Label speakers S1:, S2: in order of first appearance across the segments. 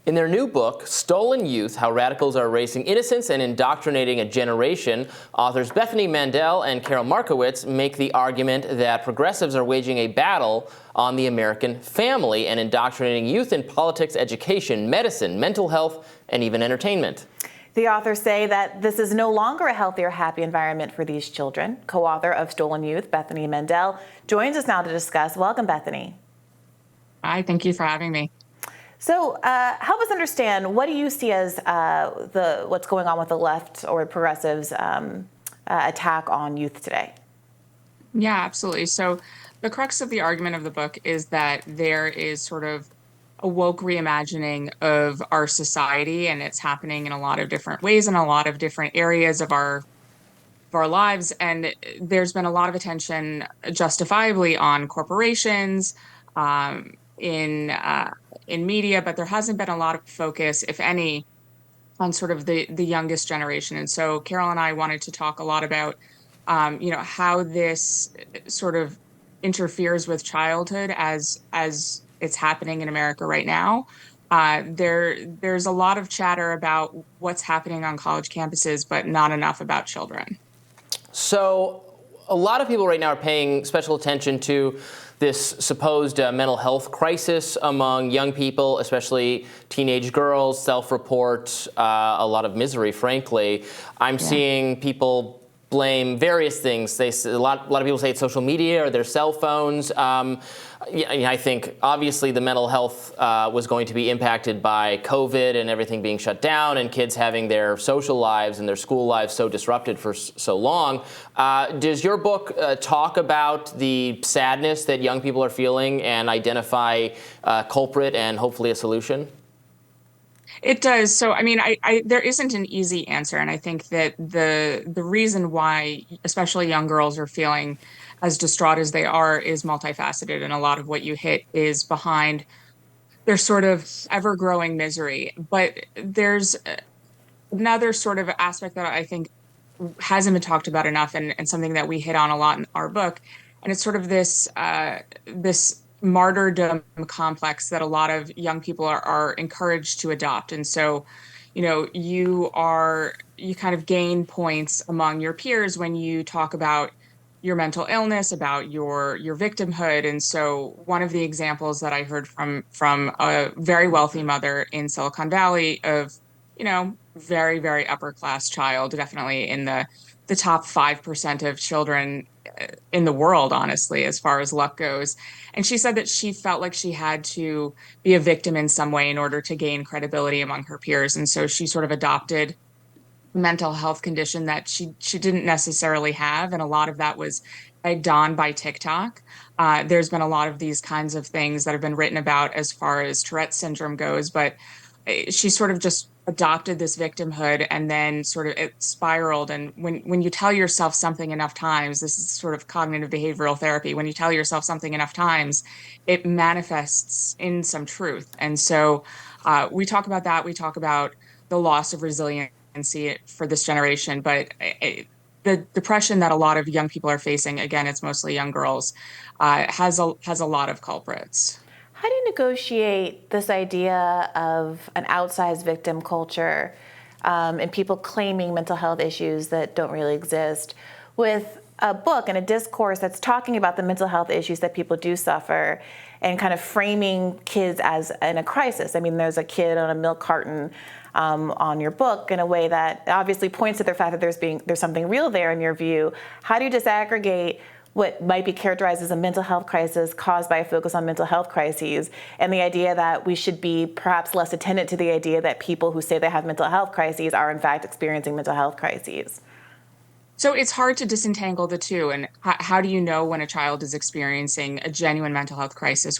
S1: In their new book, Stolen Youth, How Radicals Are Erasing Innocence and Indoctrinating a Generation, authors Bethany Mandel and Karol Marcowicz make the argument that progressives are waging a battle on the American family and indoctrinating youth in politics, education, medicine, mental health, and even entertainment.
S2: The authors say that this is no longer a healthy or happy environment for these children. Co-author of Stolen Youth, Bethany Mandel, joins us now to discuss. Welcome, Bethany.
S3: Hi, thank you for having me.
S2: So help us understand, what do you see as what's going on with the left or progressives' attack on youth today?
S3: Yeah, absolutely. So the crux of the argument of the book is that there is sort of a woke reimagining of our society, and it's happening in a lot of different ways in a lot of different areas of our lives. And there's been a lot of attention, justifiably, on corporations, in media, but there hasn't been a lot of focus, if any, on sort of the youngest generation. And so Karol and I wanted to talk a lot about, how this sort of interferes with childhood as it's happening in America right now. There's a lot of chatter about what's happening on college campuses, but not enough about children.
S1: So a lot of people right now are paying special attention to this supposed mental health crisis among young people, especially teenage girls, self-report, a lot of misery, frankly. I'm seeing people blame various things. A lot of people say it's social media or their cell phones. I think obviously the mental health was going to be impacted by COVID and everything being shut down and kids having their social lives and their school lives so disrupted for so long. Does your book talk about the sadness that young people are feeling and identify a culprit and hopefully a solution?
S3: It does. So, I mean, there isn't an easy answer. And I think that the reason why, especially young girls, are feeling as distraught as they are is multifaceted. And a lot of what you hit is behind their sort of ever-growing misery. But there's another sort of aspect that I think hasn't been talked about enough, and something that we hit on a lot in our book. And it's sort of this martyrdom complex that a lot of young people are encouraged to adopt. And so, you kind of gain points among your peers when you talk about your mental illness, about your victimhood. And so one of the examples that I heard from a very wealthy mother in Silicon Valley of, very, very upper class child, definitely in the top 5% of children in the world, honestly, as far as luck goes. And she said that she felt like she had to be a victim in some way in order to gain credibility among her peers. And so she sort of adopted a mental health condition that she didn't necessarily have. And a lot of that was egged on by TikTok. There's been a lot of these kinds of things that have been written about as far as Tourette's syndrome goes, but she sort of just adopted this victimhood, and then sort of it spiraled. And when you tell yourself something enough times, this is sort of cognitive behavioral therapy, when you tell yourself something enough times, it manifests in some truth. And so we talk about that. We talk about the loss of resiliency for this generation, but the depression that a lot of young people are facing, again, it's mostly young girls, has a lot of culprits.
S2: How do you negotiate this idea of an outsized victim culture and people claiming mental health issues that don't really exist with a book and a discourse that's talking about the mental health issues that people do suffer and kind of framing kids as in a crisis? I mean, there's a kid on a milk carton on your book in a way that obviously points to the fact that there's something real there in your view. How do you disaggregate what might be characterized as a mental health crisis caused by a focus on mental health crises, and the idea that we should be perhaps less attentive to the idea that people who say they have mental health crises are in fact experiencing mental health crises?
S3: So it's hard to disentangle the two. And how do you know when a child is experiencing a genuine mental health crisis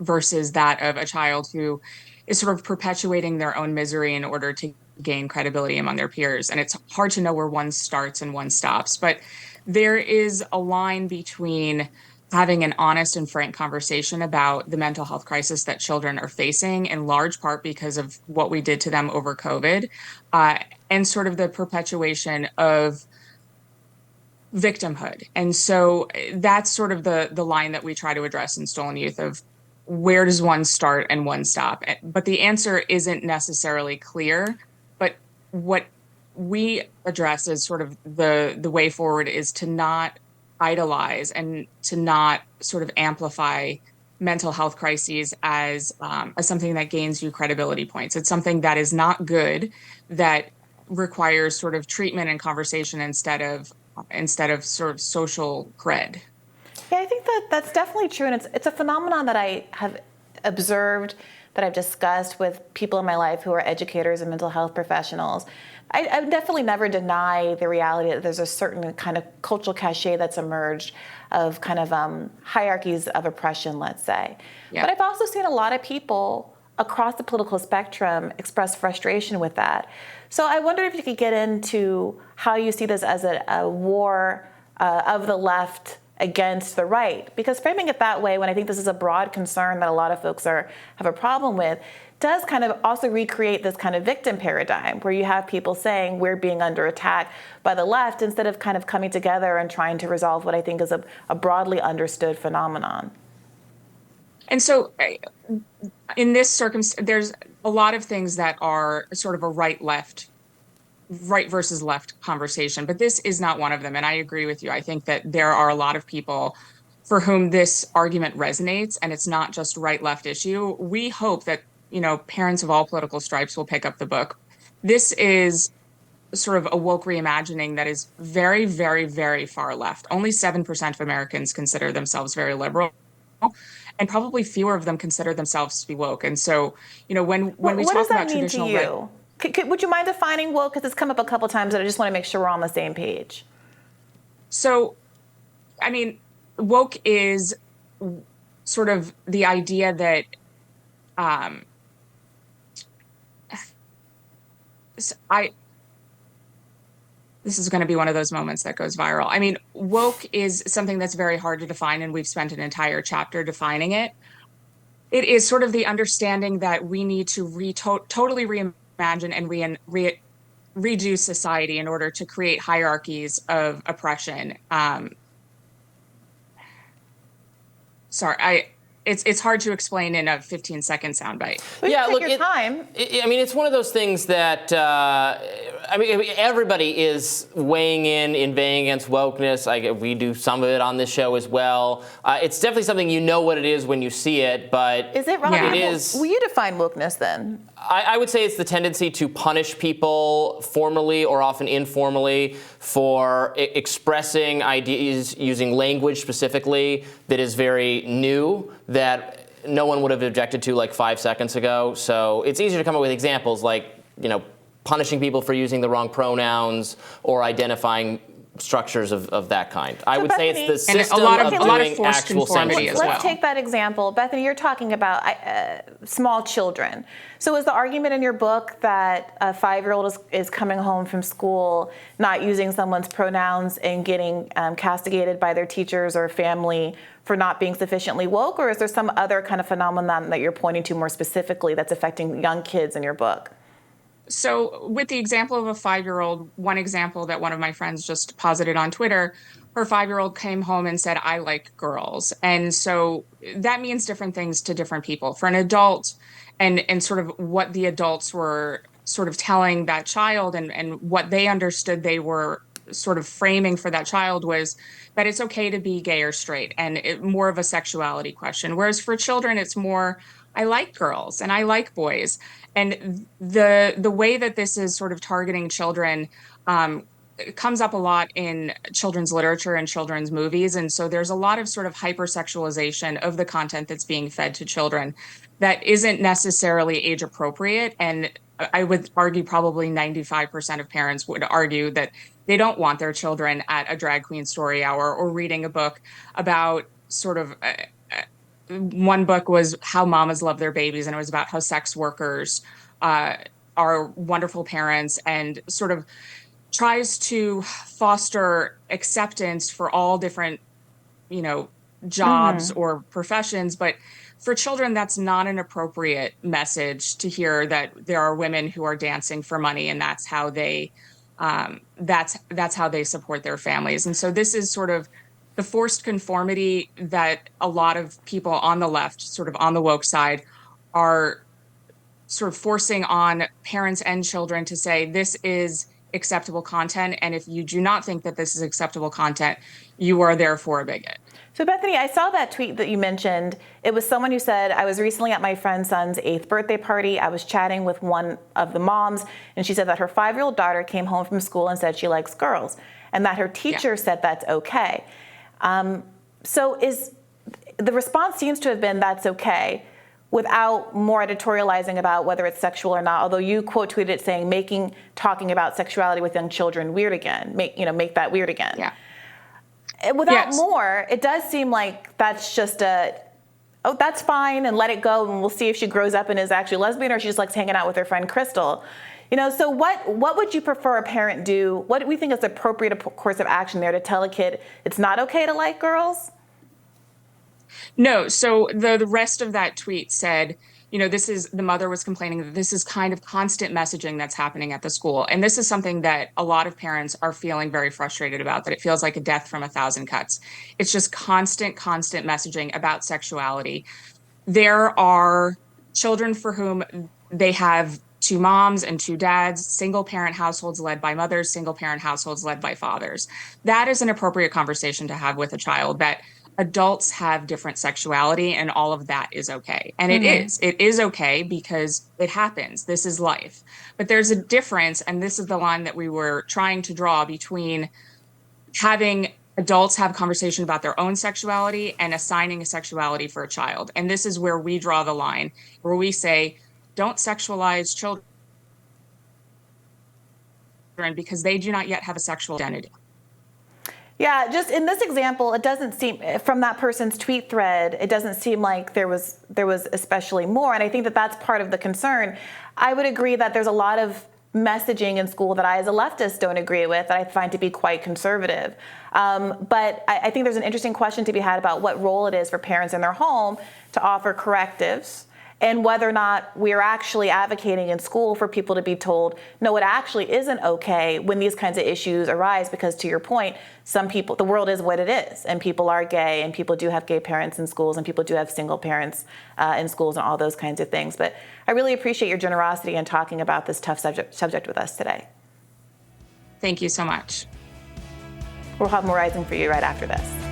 S3: versus that of a child who is sort of perpetuating their own misery in order to gain credibility among their peers? And it's hard to know where one starts and one stops. But there is a line between having an honest and frank conversation about the mental health crisis that children are facing, in large part because of what we did to them over COVID, and sort of the perpetuation of victimhood. And so that's sort of the line that we try to address in Stolen Youth of where does one start and one stop? But the answer isn't necessarily clear. But what we address as sort of the way forward is to not idolize and to not sort of amplify mental health crises as something that gains you credibility points. It's something that is not good, that requires sort of treatment and conversation instead of sort of social cred.
S2: Yeah, I think that that's definitely true, and it's a phenomenon that I have observed, that I've discussed with people in my life who are educators and mental health professionals. I definitely never deny the reality that there's a certain kind of cultural cachet that's emerged of kind of hierarchies of oppression, let's say.
S3: Yeah.
S2: But I've also seen a lot of people across the political spectrum express frustration with that. So I wonder if you could get into how you see this as a war of the left against the right, because framing it that way, when I think this is a broad concern that a lot of folks have a problem with, does kind of also recreate this kind of victim paradigm where you have people saying we're being under attack by the left instead of kind of coming together and trying to resolve what I think is a broadly understood phenomenon.
S3: And so in this circumstance, there's a lot of things that are sort of a right versus left conversation, but this is not one of them. And I agree with you. I think that there are a lot of people for whom this argument resonates, and it's not just right-left issue. We hope that, parents of all political stripes will pick up the book. This is sort of a woke reimagining that is very, very, very far left. Only 7% of Americans consider themselves very liberal, and probably fewer of them consider themselves to be woke. And so, when we talk about traditional
S2: what does that mean to you? Would you mind defining woke? Because it's come up a couple times, and I just want to make sure we're on the same page.
S3: So, I mean, woke is sort of the idea that this is going to be one of those moments that goes viral. I mean, woke is something that's very hard to define, and we've spent an entire chapter defining it. It is sort of the understanding that we need to totally reimagine and redo society in order to create hierarchies of oppression. It's hard to explain in a 15-second soundbite.
S2: Yeah, look, your time.
S1: I mean, it's one of those things that everybody is weighing in, inveighing against wokeness. We do some of it on this show as well. It's definitely something you know what it is when you see it, but
S2: is it wrong? Yeah.
S1: It is.
S2: Will you define wokeness then?
S1: I would say it's the tendency to punish people formally or often informally for expressing ideas using language specifically that is very new, that no one would have objected to like 5 seconds ago. So it's easier to come up with examples like, punishing people for using the wrong pronouns or identifying structures of that kind. I would say it's the system of doing actual censorship.
S2: Let's take that example. Bethany, you're talking about small children. So is the argument in your book that a 5-year-old is coming home from school not using someone's pronouns and getting castigated by their teachers or family for not being sufficiently woke, or is there some other kind of phenomenon that you're pointing to more specifically that's affecting young kids in your book?
S3: So with the example of a 5-year-old, one example that one of my friends just posited on Twitter, her 5-year-old came home and said, I like girls. And so that means different things to different people. For an adult, and sort of what the adults were sort of telling that child and what they understood they were sort of framing for that child was that it's okay to be gay or straight, and more of a sexuality question. Whereas for children, it's more, I like girls and I like boys. And the way that this is sort of targeting children comes up a lot in children's literature and children's movies. And so there's a lot of sort of hypersexualization of the content that's being fed to children that isn't necessarily age appropriate. And I would argue probably 95% of parents would argue that they don't want their children at a drag queen story hour or reading a book about sort of one book was How Mamas Love Their Babies, and it was about how sex workers are wonderful parents, and sort of tries to foster acceptance for all different, jobs or professions. But for children, that's not an appropriate message to hear, that there are women who are dancing for money and that's how they support their families. And so this is sort of the forced conformity that a lot of people on the left, sort of on the woke side, are sort of forcing on parents and children to say, this is acceptable content. And if you do not think that this is acceptable content, you are therefore a bigot.
S2: So Bethany, I saw that tweet that you mentioned. It was someone who said, I was recently at my friend's son's 8th birthday party. I was chatting with one of the moms, and she said that her 5-year-old daughter came home from school and said she likes girls, and that her teacher said that's okay. So the response seems to have been that's okay, without more editorializing about whether it's sexual or not. Although you quote tweeted it saying, talking about sexuality with young children weird again, make that weird again.
S3: Yeah.
S2: Without more, it does seem like that's just that's fine and let it go, and we'll see if she grows up and is actually lesbian or she just likes hanging out with her friend Crystal. So what would you prefer a parent do? What do we think is the appropriate course of action there to tell a kid it's not okay to like girls?
S3: No, so the rest of that tweet said, the mother was complaining that this is kind of constant messaging that's happening at the school. And this is something that a lot of parents are feeling very frustrated about, that it feels like a death from a thousand cuts. It's just constant messaging about sexuality. There are children for whom they have 2 moms and 2 dads, single parent households led by mothers, single parent households led by fathers. That is an appropriate conversation to have with a child, that adults have different sexuality and all of that is okay. And it is okay because it happens. This is life. But there's a difference, and this is the line that we were trying to draw between having adults have conversation about their own sexuality and assigning a sexuality for a child. And this is where we draw the line, where we say, don't sexualize children because they do not yet have a sexual identity.
S2: Yeah, just in this example, it doesn't seem, from that person's tweet thread, it doesn't seem like there was especially more. And I think that that's part of the concern. I would agree that there's a lot of messaging in school that I, as a leftist, don't agree with, that I find to be quite conservative. But I think there's an interesting question to be had about what role it is for parents in their home to offer correctives, and whether or not we're actually advocating in school for people to be told, no, it actually isn't okay when these kinds of issues arise, because to your point, some people, the world is what it is, and people are gay, and people do have gay parents in schools, and people do have single parents in schools, and all those kinds of things. But I really appreciate your generosity in talking about this tough subject with us today.
S3: Thank you so much.
S2: We'll have more Rising for you right after this.